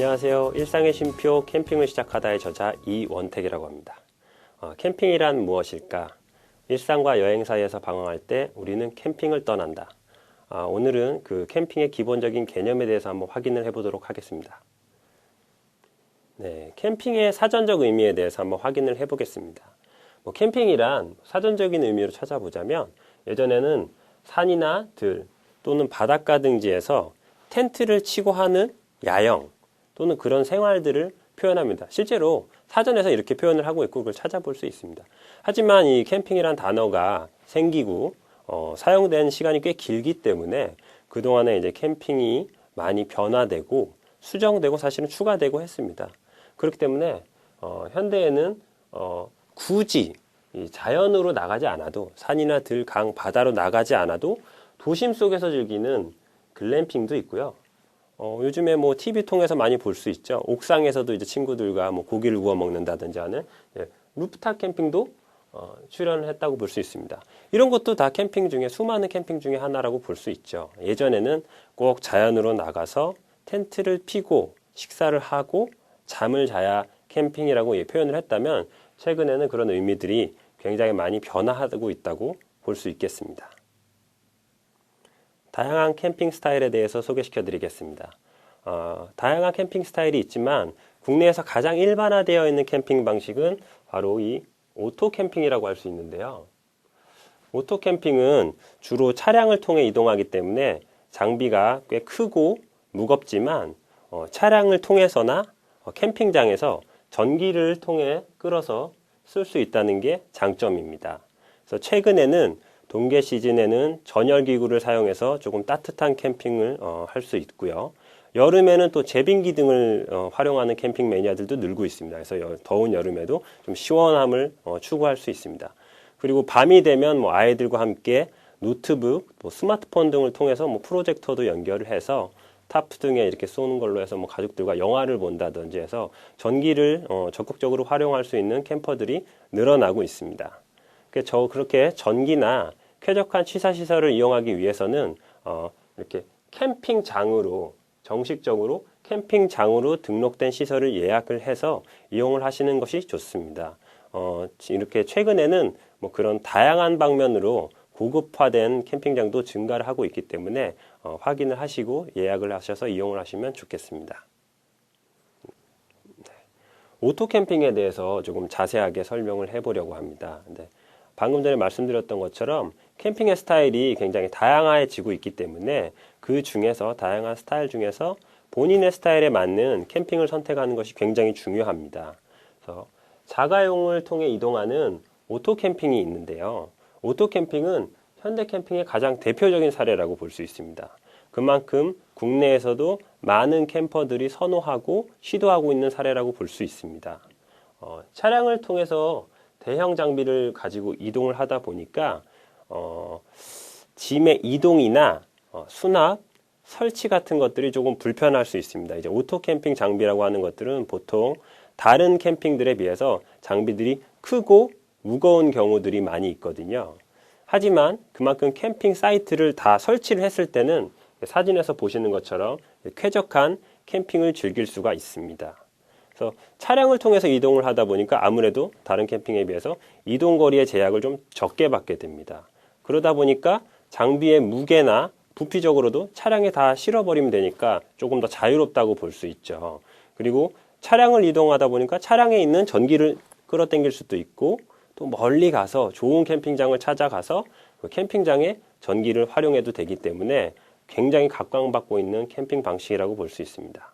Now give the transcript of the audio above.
안녕하세요. 일상의 쉼표 캠핑을 시작하다의 저자 이원택이라고 합니다. 캠핑이란 무엇일까? 일상과 여행 사이에서 방황할 때 우리는 캠핑을 떠난다. 오늘은 그 캠핑의 기본적인 개념에 대해서 한번 확인을 해보도록 하겠습니다. 네, 캠핑의 사전적 의미에 대해서 한번 확인을 해보겠습니다. 캠핑이란 사전적인 의미로 찾아보자면 예전에는 산이나 들 또는 바닷가 등지에서 텐트를 치고 하는 야영 또는 그런 생활들을 표현합니다. 실제로 사전에서 이렇게 표현을 하고 있고 그걸 찾아볼 수 있습니다. 하지만 이 캠핑이란 단어가 생기고 사용된 시간이 꽤 길기 때문에 그동안에 이제 캠핑이 많이 변화되고 수정되고 사실은 추가되고 했습니다. 그렇기 때문에 현대에는 굳이 이 자연으로 나가지 않아도 산이나 들, 강, 바다로 나가지 않아도 도심 속에서 즐기는 글램핑도 있고요. 요즘에 TV 통해서 많이 볼 수 있죠. 옥상에서도 이제 친구들과 고기를 구워 먹는다든지 하는 루프탑 캠핑도 출연을 했다고 볼 수 있습니다. 이런 것도 다 캠핑 중에 수많은 캠핑 중에 하나라고 볼 수 있죠. 예전에는 꼭 자연으로 나가서 텐트를 피고 식사를 하고 잠을 자야 캠핑이라고 표현을 했다면 최근에는 그런 의미들이 굉장히 많이 변화하고 있다고 볼 수 있겠습니다. 다양한 캠핑 스타일에 대해서 소개시켜 드리겠습니다. 다양한 캠핑 스타일이 있지만 국내에서 가장 일반화되어 있는 캠핑 방식은 바로 이 오토 캠핑이라고 할 수 있는데요. 오토 캠핑은 주로 차량을 통해 이동하기 때문에 장비가 꽤 크고 무겁지만 차량을 통해서나 캠핑장에서 전기를 통해 끌어서 쓸 수 있다는 게 장점입니다. 그래서 최근에는 동계 시즌에는 전열기구를 사용해서 조금 따뜻한 캠핑을 할 수 있고요. 여름에는 또 제빙기 등을 활용하는 캠핑 매니아들도 늘고 있습니다. 그래서 더운 여름에도 좀 시원함을 추구할 수 있습니다. 그리고 밤이 되면 아이들과 함께 노트북, 스마트폰 등을 통해서 프로젝터도 연결을 해서 타프 등에 이렇게 쏘는 걸로 해서 가족들과 영화를 본다든지 해서 전기를 적극적으로 활용할 수 있는 캠퍼들이 늘어나고 있습니다. 그렇게 전기나 쾌적한 취사시설을 이용하기 위해서는 이렇게 캠핑장으로 정식적으로 캠핑장으로 등록된 시설을 예약을 해서 이용을 하시는 것이 좋습니다. 이렇게 최근에는 그런 다양한 방면으로 고급화된 캠핑장도 증가를 하고 있기 때문에 확인을 하시고 예약을 하셔서 이용을 하시면 좋겠습니다. 네. 오토 캠핑에 대해서 조금 자세하게 설명을 해보려고 합니다. 네. 방금 전에 말씀드렸던 것처럼 캠핑의 스타일이 굉장히 다양해지고 있기 때문에 그 중에서 다양한 스타일 중에서 본인의 스타일에 맞는 캠핑을 선택하는 것이 굉장히 중요합니다. 그래서 자가용을 통해 이동하는 오토 캠핑이 있는데요. 오토 캠핑은 현대 캠핑의 가장 대표적인 사례라고 볼 수 있습니다. 그만큼 국내에서도 많은 캠퍼들이 선호하고 시도하고 있는 사례라고 볼 수 있습니다. 차량을 통해서 대형 장비를 가지고 이동을 하다 보니까 짐의 이동이나 수납, 설치 같은 것들이 조금 불편할 수 있습니다. 이제 오토 캠핑 장비라고 하는 것들은 보통 다른 캠핑들에 비해서 장비들이 크고 무거운 경우들이 많이 있거든요. 하지만 그만큼 캠핑 사이트를 다 설치를 했을 때는 사진에서 보시는 것처럼 쾌적한 캠핑을 즐길 수가 있습니다. 그래서 차량을 통해서 이동을 하다 보니까 아무래도 다른 캠핑에 비해서 이동 거리의 제약을 좀 적게 받게 됩니다. 그러다 보니까 장비의 무게나 부피적으로도 차량에 다 실어버리면 되니까 조금 더 자유롭다고 볼 수 있죠. 그리고 차량을 이동하다 보니까 차량에 있는 전기를 끌어당길 수도 있고 또 멀리 가서 좋은 캠핑장을 찾아가서 그 캠핑장에 전기를 활용해도 되기 때문에 굉장히 각광받고 있는 캠핑 방식이라고 볼 수 있습니다.